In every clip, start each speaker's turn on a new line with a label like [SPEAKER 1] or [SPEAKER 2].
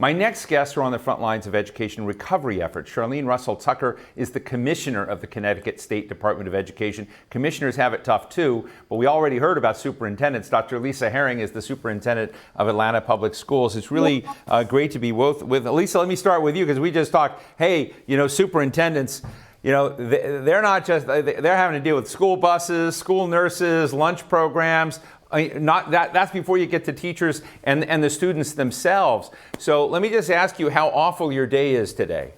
[SPEAKER 1] My next guests are on the front lines of education recovery efforts. Charlene Russell-Tucker is the commissioner of the Connecticut State Department of Education. Commissioners have it tough too, but we already heard about superintendents. Dr. Lisa Herring is the superintendent of Atlanta Public Schools. It's really great to be both with Lisa. Let me start with you because we just talked, hey, superintendents, they're not just, they're having to deal with school buses, school nurses, lunch programs. That's before you get to teachers and the students themselves. So let me just ask you how awful your day is today.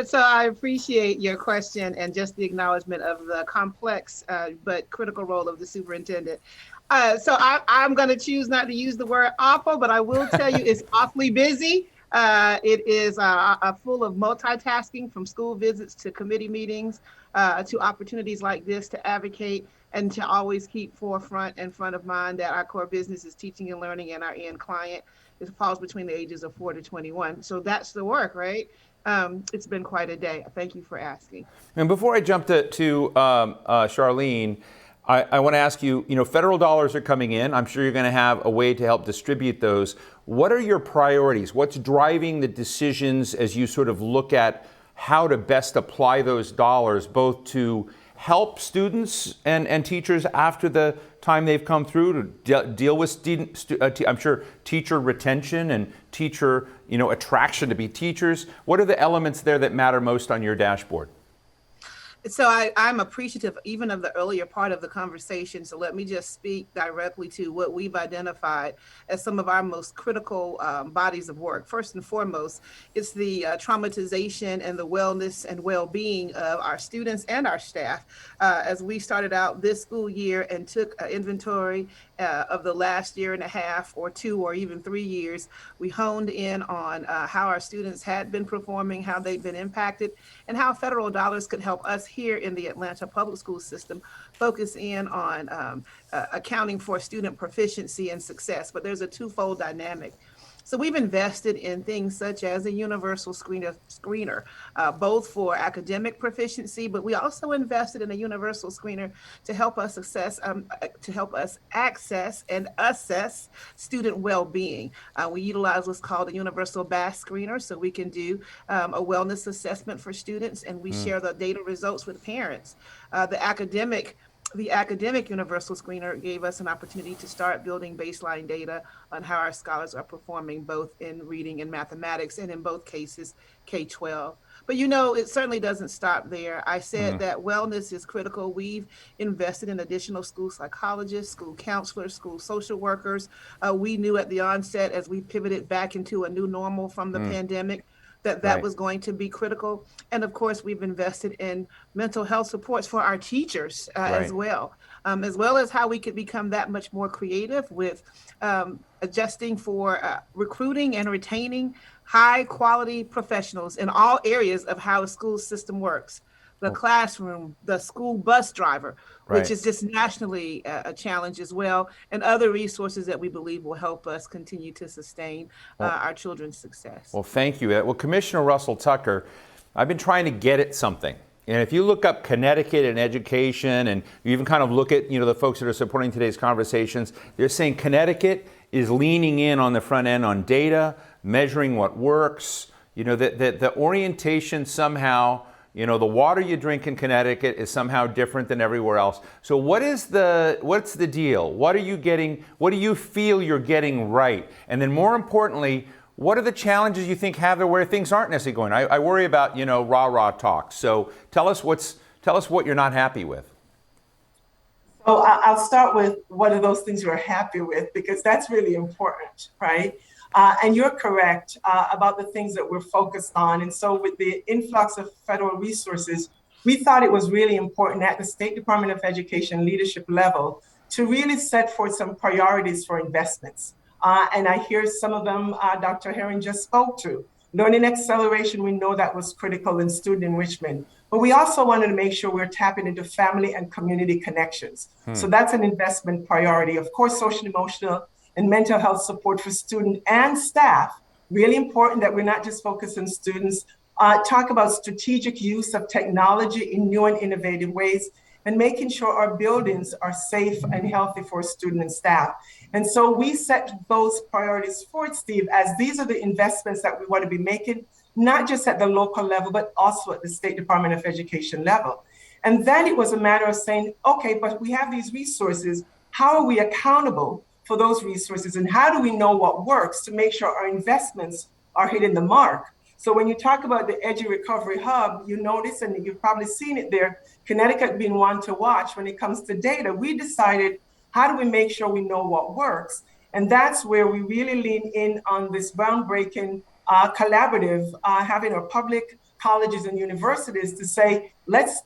[SPEAKER 2] So I appreciate your question and just the acknowledgement of the complex but critical role of the superintendent. So I'm going to choose not to use the word awful, but I will tell you it's awfully busy. It is full of multitasking, from school visits to committee meetings to opportunities like this to advocate and to always keep forefront and front of mind that our core business is teaching and learning, and our end client falls between the ages of 4 to 21. So that's the work, right? It's been quite a day. Thank you for asking.
[SPEAKER 1] And before I jump to Charlene, I want to ask you, federal dollars are coming in. I'm sure you're going to have a way to help distribute those. What are your priorities? What's driving the decisions as you sort of look at how to best apply those dollars, both to help students and teachers after the time they've come through to deal with I'm sure teacher retention and teacher attraction to be teachers? What are the elements there that matter most on your dashboard?
[SPEAKER 2] So I'm appreciative even of the earlier part of the conversation. So let me just speak directly to what we've identified as some of our most critical bodies of work. First and foremost, it's the traumatization and the wellness and well-being of our students and our staff. As we started out this school year and took inventory of the last year and a half or 2 or even 3 years, we honed in on how our students had been performing, how they've been impacted, and how federal dollars could help us here in the Atlanta public school system focus in on accounting for student proficiency and success. But there's a twofold dynamic. So we've invested in things such as a universal screener, both for academic proficiency, but we also invested in a universal screener to help us access and assess student well-being. We utilize what's called a universal BAS screener, so we can do a wellness assessment for students, and we share the data results with parents. The academic universal screener gave us an opportunity to start building baseline data on how our scholars are performing both in reading and mathematics, and in both cases, K-12. But it certainly doesn't stop there. I said that wellness is critical. We've invested in additional school psychologists, school counselors, school social workers. We knew at the onset, as we pivoted back into a new normal from the pandemic, that was going to be critical. And of course, we've invested in mental health supports for our teachers as well as how we could become that much more creative with adjusting for recruiting and retaining high quality professionals in all areas of how a school system works. The classroom, the school bus driver, which is just nationally a challenge as well, and other resources that we believe will help us continue to sustain our children's success.
[SPEAKER 1] Well, thank you. Well, Commissioner Russell-Tucker, I've been trying to get at something. And if you look up Connecticut and education, and you even kind of look at the folks that are supporting today's conversations, they're saying Connecticut is leaning in on the front end on data, measuring what works, the orientation somehow. The water you drink in Connecticut is somehow different than everywhere else. So what's the deal? What are you getting? What do you feel you're getting right? And then more importantly, what are the challenges you think have there where things aren't necessarily going? I worry about, rah-rah talk. So tell us what you're not happy with.
[SPEAKER 3] So I'll start with what are those things you're happy with, because that's really important, right? And you're correct about the things that we're focused on. And so with the influx of federal resources, we thought it was really important at the State Department of Education leadership level to really set forth some priorities for investments. And I hear some of them Dr. Herring just spoke to. Learning acceleration, we know that was critical in student enrichment. But we also wanted to make sure we're tapping into family and community connections. So that's an investment priority. Of course, social, emotional, and mental health support for student and staff. Really important that we're not just focused on students. Talk about strategic use of technology in new and innovative ways, and making sure our buildings are safe and healthy for student and staff. And so we set those priorities forward, Steve, as these are the investments that we want to be making, not just at the local level, but also at the State Department of Education level. And then it was a matter of saying, okay, but we have these resources. How are we accountable for those resources? And how do we know what works to make sure our investments are hitting the mark? So when you talk about the Edu Recovery Hub, you notice, and you've probably seen it there, Connecticut being one to watch when it comes to data. We decided, how do we make sure we know what works? And that's where we really lean in on this groundbreaking collaborative, having our public colleges and universities to say, let's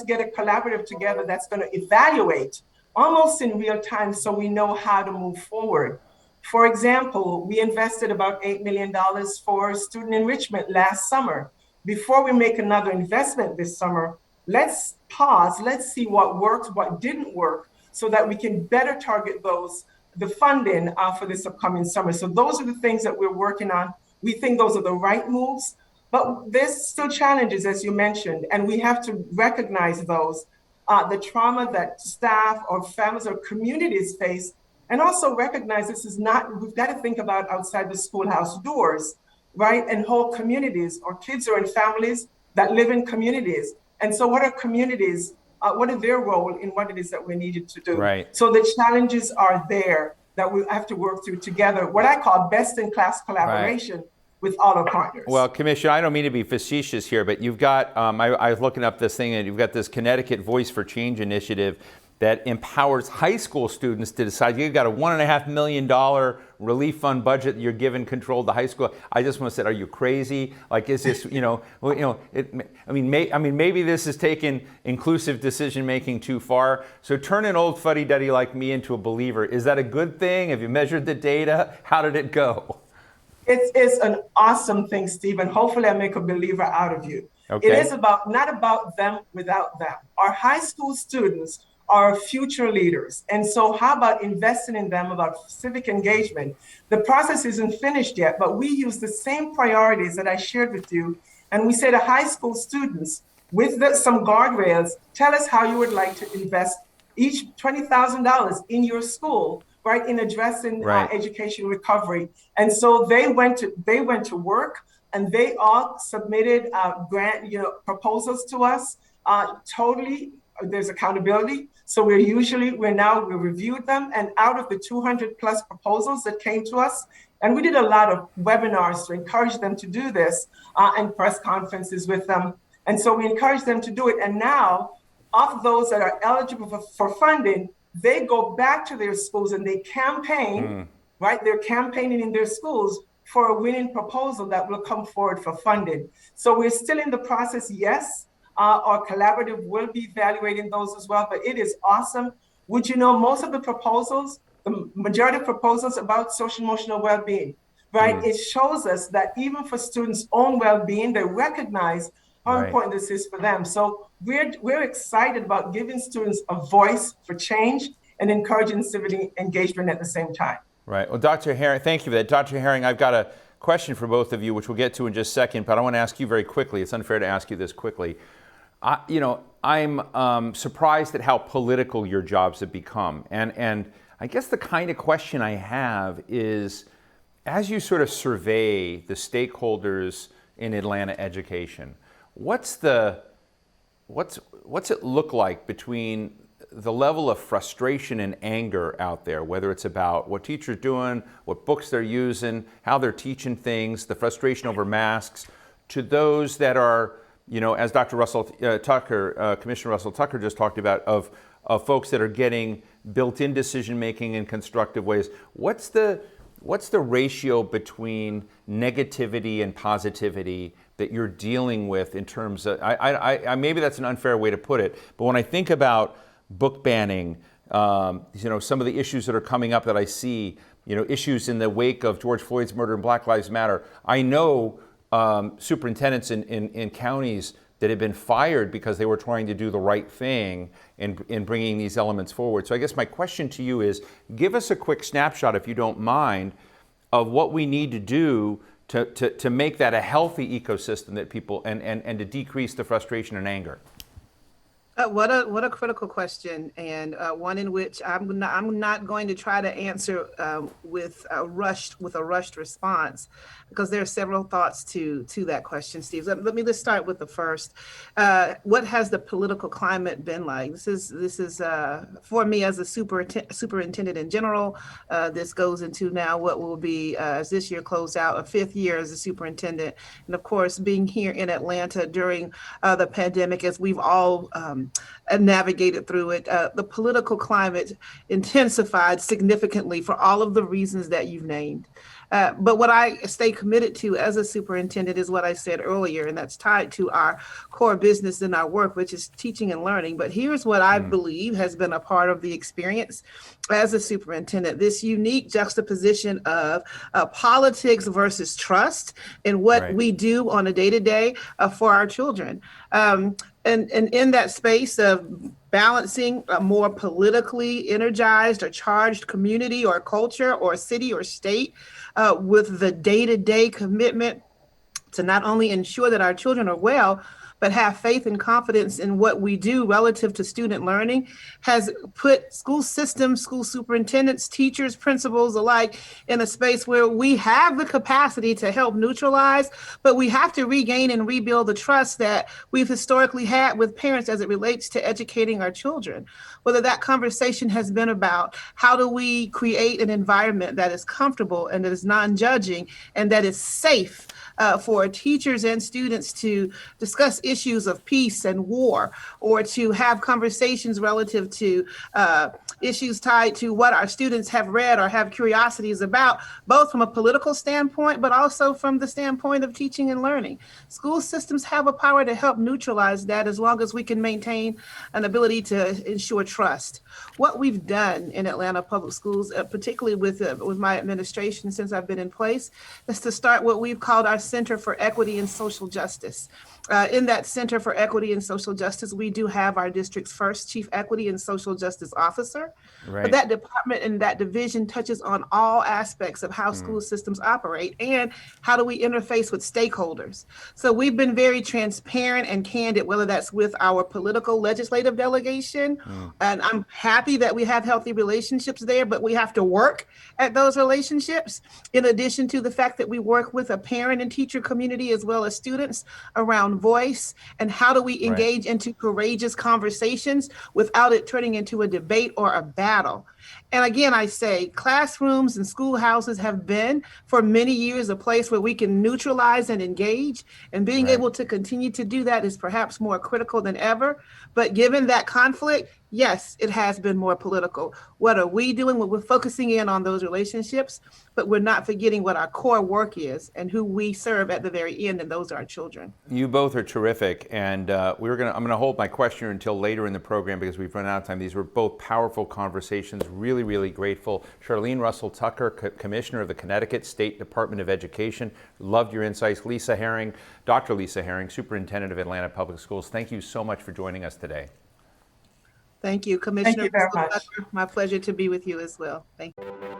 [SPEAKER 3] get a collaborative together that's going to evaluate almost in real time so we know how to move forward. For example, we invested about $8 million for student enrichment last summer. Before we make another investment this summer, let's pause, let's see what worked, what didn't work, so that we can better target the funding for this upcoming summer. So those are the things that we're working on. We think those are the right moves, but there's still challenges, as you mentioned, and we have to recognize those, the trauma that staff or families or communities face. And also recognize this is not, we've got to think about outside the schoolhouse doors, right? And whole communities, or kids are in families that live in communities. And so what are communities, what are their role in what it is that we needed to do?
[SPEAKER 1] Right.
[SPEAKER 3] So the challenges are there that we have to work through together, what I call best in class collaboration with all our partners.
[SPEAKER 1] Well, Commissioner, I don't mean to be facetious here, but you've got, I was looking up this thing, and you've got this Connecticut Voice for Change initiative that empowers high school students to decide. You've got a $1.5 million relief fund budget that you're giving control to high school. I just want to say, are you crazy? Like, is this, maybe this is taking inclusive decision making too far. So turn an old fuddy-duddy like me into a believer. Is that a good thing? Have you measured the data? How did it go?
[SPEAKER 3] It's an awesome thing, Stephen. Hopefully I make a believer out of you. Okay. It is not about them without them. Our high school students are future leaders. And so how about investing in them, about civic engagement? The process isn't finished yet, but we use the same priorities that I shared with you. And we say to high school students, with some guardrails, tell us how you would like to invest each $20,000 in your school, right, in addressing education recovery. And so they went to work, and they all submitted grant proposals to us. Totally, there's accountability. So we reviewed them, and out of the 200 plus proposals that came to us, and we did a lot of webinars to encourage them to do this, and press conferences with them. And so we encouraged them to do it. And now, of those that are eligible for funding, they go back to their schools and they campaign, right? They're campaigning in their schools for a winning proposal that will come forward for funding. So we're still in the process, yes. Our collaborative will be evaluating those as well, but it is awesome. Would you know, most of the proposals, the majority of proposals about social emotional well-being, right? It shows us that even for students' own well-being, they recognize how important this is for them. So we're excited about giving students a voice for change and encouraging civic engagement at the same time. Right.
[SPEAKER 1] Well, Dr. Herring, thank you for that. Dr. Herring, I've got a question for both of you, which we'll get to in just a second, but I want to ask you very quickly. It's unfair to ask you this quickly. I'm surprised at how political your jobs have become. And I guess the kind of question I have is, as you sort of survey the stakeholders in Atlanta education, what's it look like between the level of frustration and anger out there, whether it's about what teachers are doing, what books they're using, how they're teaching things, the frustration over masks, to those that are, as Dr. Russell-Tucker, Commissioner Russell-Tucker just talked about, of folks that are getting built-in decision-making in constructive ways. What's the ratio between negativity and positivity that you're dealing with in terms of, I maybe that's an unfair way to put it, but when I think about book banning, some of the issues that are coming up that I see, issues in the wake of George Floyd's murder and Black Lives Matter, I know superintendents in counties that have been fired because they were trying to do the right thing in bringing these elements forward. So I guess my question to you is, give us a quick snapshot, if you don't mind, of what we need to do to make that a healthy ecosystem that people, and to decrease the frustration and anger.
[SPEAKER 2] What a critical question, and one in which I'm not going to try to answer with a rushed response, because there are several thoughts to that question, Steve. Let me just start with the first. What has the political climate been like? This is for me as a superintendent in general. This goes into now what will be, as this year closed out, a fifth year as a superintendent, and of course being here in Atlanta during the pandemic, as we've all navigated through it. The political climate intensified significantly for all of the reasons that you've named. But what I stay committed to as a superintendent is what I said earlier, and that's tied to our core business in our work, which is teaching and learning. But here's what I believe has been a part of the experience as a superintendent: this unique juxtaposition of politics versus trust in what we do on a day-to-day for our children. And in that space of balancing a more politically energized or charged community or culture or city or state with the day-to-day commitment to not only ensure that our children are well, but have faith and confidence in what we do relative to student learning, has put school systems, school superintendents, teachers, principals alike in a space where we have the capacity to help neutralize, but we have to regain and rebuild the trust that we've historically had with parents as it relates to educating our children. Whether that conversation has been about how do we create an environment that is comfortable and that is non-judging and that is safe for teachers and students to discuss issues of peace and war, or to have conversations relative to issues tied to what our students have read or have curiosities about, both from a political standpoint, but also from the standpoint of teaching and learning. School systems have a power to help neutralize that, as long as we can maintain an ability to ensure trust. What we've done in Atlanta Public Schools, particularly with my administration since I've been in place, is to start what we've called our Center for Equity and Social Justice. In that Center for Equity and Social Justice, we do have our district's first Chief Equity and Social Justice Officer. But that department and that division touches on all aspects of how school systems operate and how do we interface with stakeholders. So we've been very transparent and candid, whether that's with our political legislative delegation. And I'm happy that we have healthy relationships there, but we have to work at those relationships, in addition to the fact that we work with a parent and teacher community as well as students around voice and how do we engage into courageous conversations without it turning into a debate or a battle. And again, I say classrooms and schoolhouses have been for many years a place where we can neutralize and engage, and being able to continue to do that is perhaps more critical than ever. But given that conflict, yes, it has been more political. What are we doing? Well, we're focusing in on those relationships, but we're not forgetting what our core work is and who we serve at the very end, and those are our children.
[SPEAKER 1] You both are terrific, and I'm going to hold my question until later in the program because we've run out of time. These were both powerful conversations. Really, really grateful. Charlene Russell-Tucker, Commissioner of the Connecticut State Department of Education. Loved your insights. Dr. Lisa Herring, Superintendent of Atlanta Public Schools. Thank you so much for joining us today.
[SPEAKER 2] Thank you, Commissioner.
[SPEAKER 3] Thank you very much.
[SPEAKER 2] My pleasure to be with you as well. Thank you.